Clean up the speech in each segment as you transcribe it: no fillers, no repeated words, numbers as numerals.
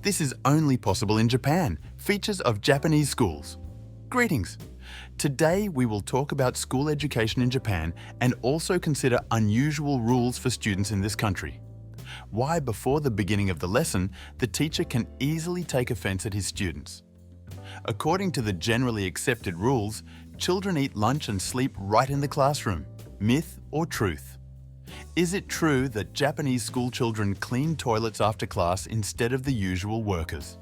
This is only possible in Japan. Features of Japanese schools. Greetings! Today we will talk about school education in Japan and also consider unusual rules for students in this country. Why before the beginning of the lesson, the teacher can easily take offense at his students. According to the generally accepted rules, children eat lunch and sleep right in the classroom. Myth or truth? Is it true that Japanese school children clean toilets after class instead of the usual workers?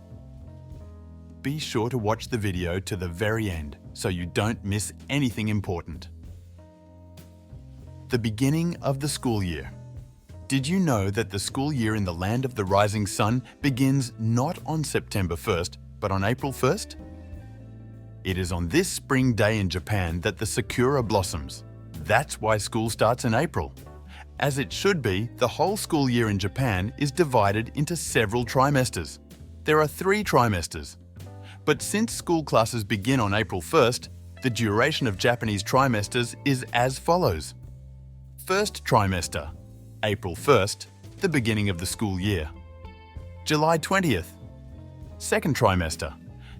Be sure to watch the video to the very end so you don't miss anything important. The beginning of the school year. Did you know that the school year in the land of the rising sun begins not on September 1st, but on April 1st? It is on this spring day in Japan that the sakura blossoms. That's why school starts in April. As it should be, the whole school year in Japan is divided into several trimesters. There are 3 trimesters. But since school classes begin on April 1st, the duration of Japanese trimesters is as follows. First trimester, April 1st, the beginning of the school year. July 20th. Second trimester,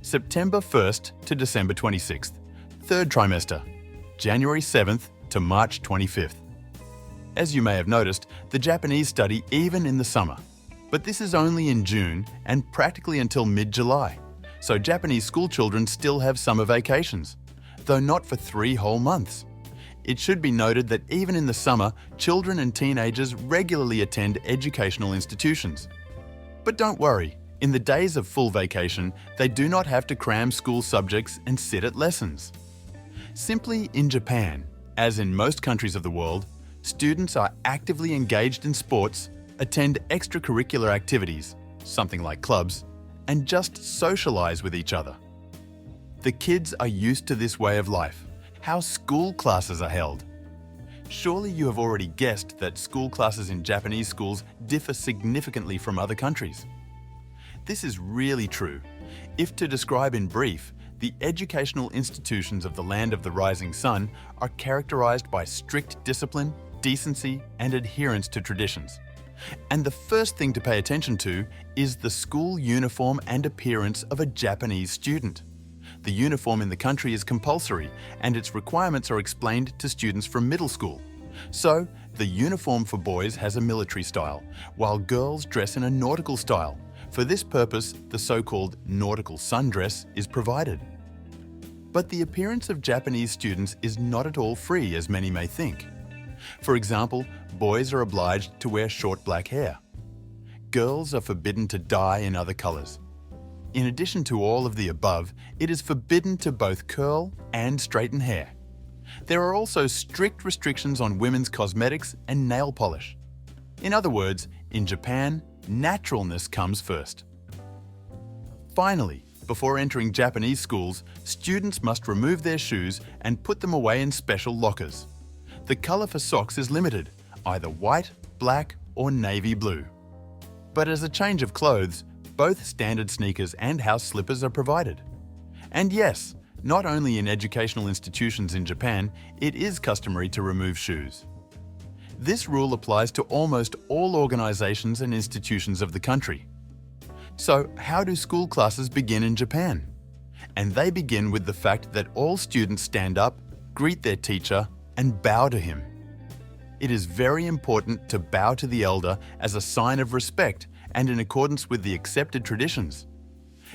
September 1st to December 26th. Third trimester, January 7th to March 25th. As you may have noticed, the Japanese study even in the summer. But this is only in June and practically until mid-July. So Japanese school children still have summer vacations, though not for 3 whole months. It should be noted that even in the summer, children and teenagers regularly attend educational institutions. But don't worry, in the days of full vacation, they do not have to cram school subjects and sit at lessons. Simply in Japan, as in most countries of the world, students are actively engaged in sports, attend extracurricular activities, something like clubs, and just socialize with each other. The kids are used to this way of life, how school classes are held. Surely you have already guessed that school classes in Japanese schools differ significantly from other countries. This is really true. If to describe in brief, the educational institutions of the land of the rising sun are characterized by strict discipline, decency, and adherence to traditions. And the first thing to pay attention to is the school uniform and appearance of a Japanese student. The uniform in the country is compulsory, and its requirements are explained to students from middle school. So, the uniform for boys has a military style, while girls dress in a nautical style. For this purpose, the so-called nautical sundress is provided. But the appearance of Japanese students is not at all free, as many may think. For example, boys are obliged to wear short black hair. Girls are forbidden to dye in other colors. In addition to all of the above, it is forbidden to both curl and straighten hair. There are also strict restrictions on women's cosmetics and nail polish. In other words, in Japan, naturalness comes first. Finally, before entering Japanese schools, students must remove their shoes and put them away in special lockers. The color for socks is limited, either white, black, or navy blue. But as a change of clothes, both standard sneakers and house slippers are provided. And yes, not only in educational institutions in Japan, it is customary to remove shoes. This rule applies to almost all organizations and institutions of the country. So, how do school classes begin in Japan? And they begin with the fact that all students stand up, greet their teacher, and bow to him. It is very important to bow to the elder as a sign of respect and in accordance with the accepted traditions.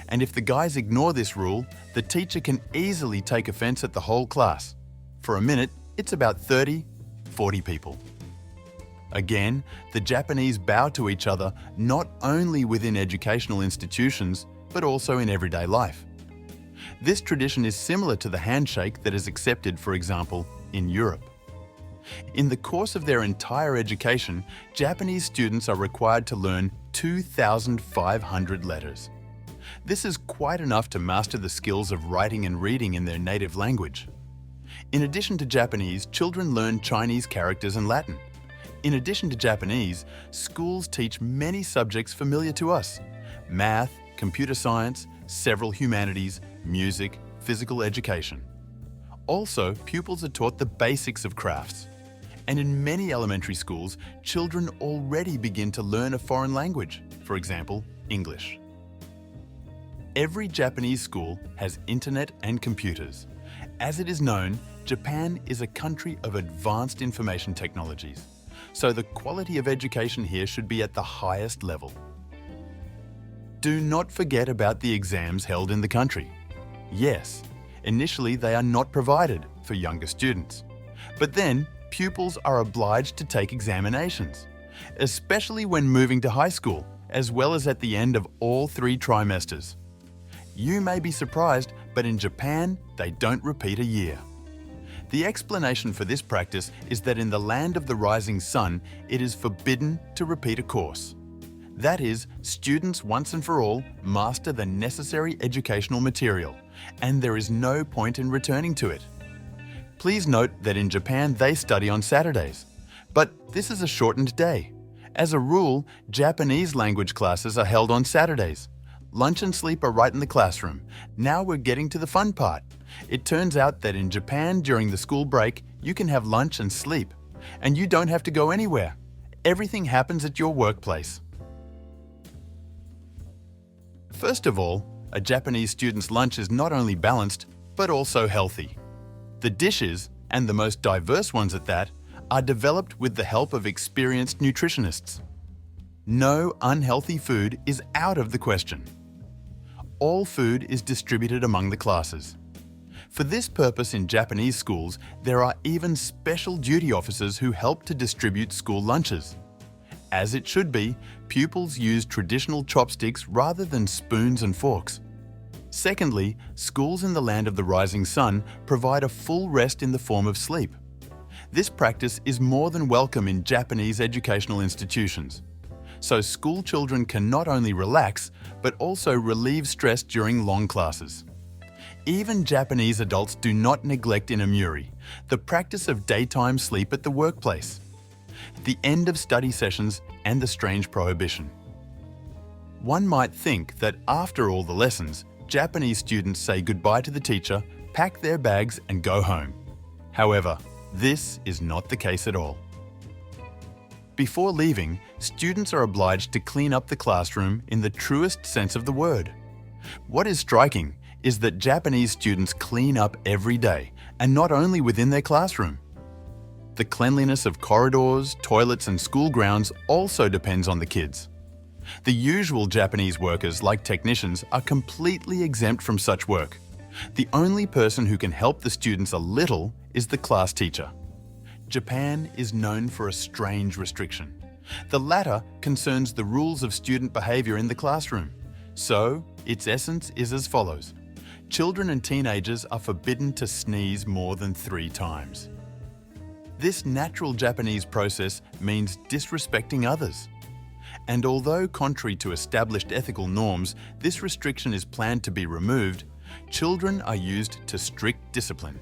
And if the guys ignore this rule, the teacher can easily take offense at the whole class. For a minute, it's about 30-40 people. Again, the Japanese bow to each other not only within educational institutions, but also in everyday life. This tradition is similar to the handshake that is accepted, for example, in Europe. In the course of their entire education, Japanese students are required to learn 2,500 letters. This is quite enough to master the skills of writing and reading in their native language. In addition to Japanese, children learn Chinese characters and Latin. In addition to Japanese, schools teach many subjects familiar to us: math, computer science, several humanities, music, physical education. Also, pupils are taught the basics of crafts. And in many elementary schools, children already begin to learn a foreign language, for example, English. Every Japanese school has internet and computers. As it is known, Japan is a country of advanced information technologies, so the quality of education here should be at the highest level. Do not forget about the exams held in the country. Yes, initially they are not provided for younger students, but then pupils are obliged to take examinations, especially when moving to high school, as well as at the end of all 3 trimesters. You may be surprised, but in Japan, they don't repeat a year. The explanation for this practice is that in the land of the rising sun, it is forbidden to repeat a course. That is, students once and for all master the necessary educational material, and there is no point in returning to it. Please note that in Japan they study on Saturdays, but this is a shortened day. As a rule, Japanese language classes are held on Saturdays. Lunch and sleep are right in the classroom. Now we're getting to the fun part. It turns out that in Japan during the school break, you can have lunch and sleep, and you don't have to go anywhere. Everything happens at your workplace. First of all, a Japanese student's lunch is not only balanced, but also healthy. The dishes, and the most diverse ones at that, are developed with the help of experienced nutritionists. No unhealthy food is out of the question. All food is distributed among the classes. For this purpose in Japanese schools, there are even special duty officers who help to distribute school lunches. As it should be, pupils use traditional chopsticks rather than spoons and forks. Secondly, schools in the land of the rising sun provide a full rest in the form of sleep. This practice is more than welcome in Japanese educational institutions. So school children can not only relax, but also relieve stress during long classes. Even Japanese adults do not neglect inamuri, the practice of daytime sleep at the workplace, the end of study sessions, and the strange prohibition. One might think that after all the lessons, Japanese students say goodbye to the teacher, pack their bags, and go home. However, this is not the case at all. Before leaving, students are obliged to clean up the classroom in the truest sense of the word. What is striking is that Japanese students clean up every day, and not only within their classroom. The cleanliness of corridors, toilets, and school grounds also depends on the kids. The usual Japanese workers, like technicians, are completely exempt from such work. The only person who can help the students a little is the class teacher. Japan is known for a strange restriction. The latter concerns the rules of student behavior in the classroom. So, its essence is as follows. Children and teenagers are forbidden to sneeze more than 3 times. This natural Japanese process means disrespecting others. And although contrary to established ethical norms, this restriction is planned to be removed, children are used to strict discipline.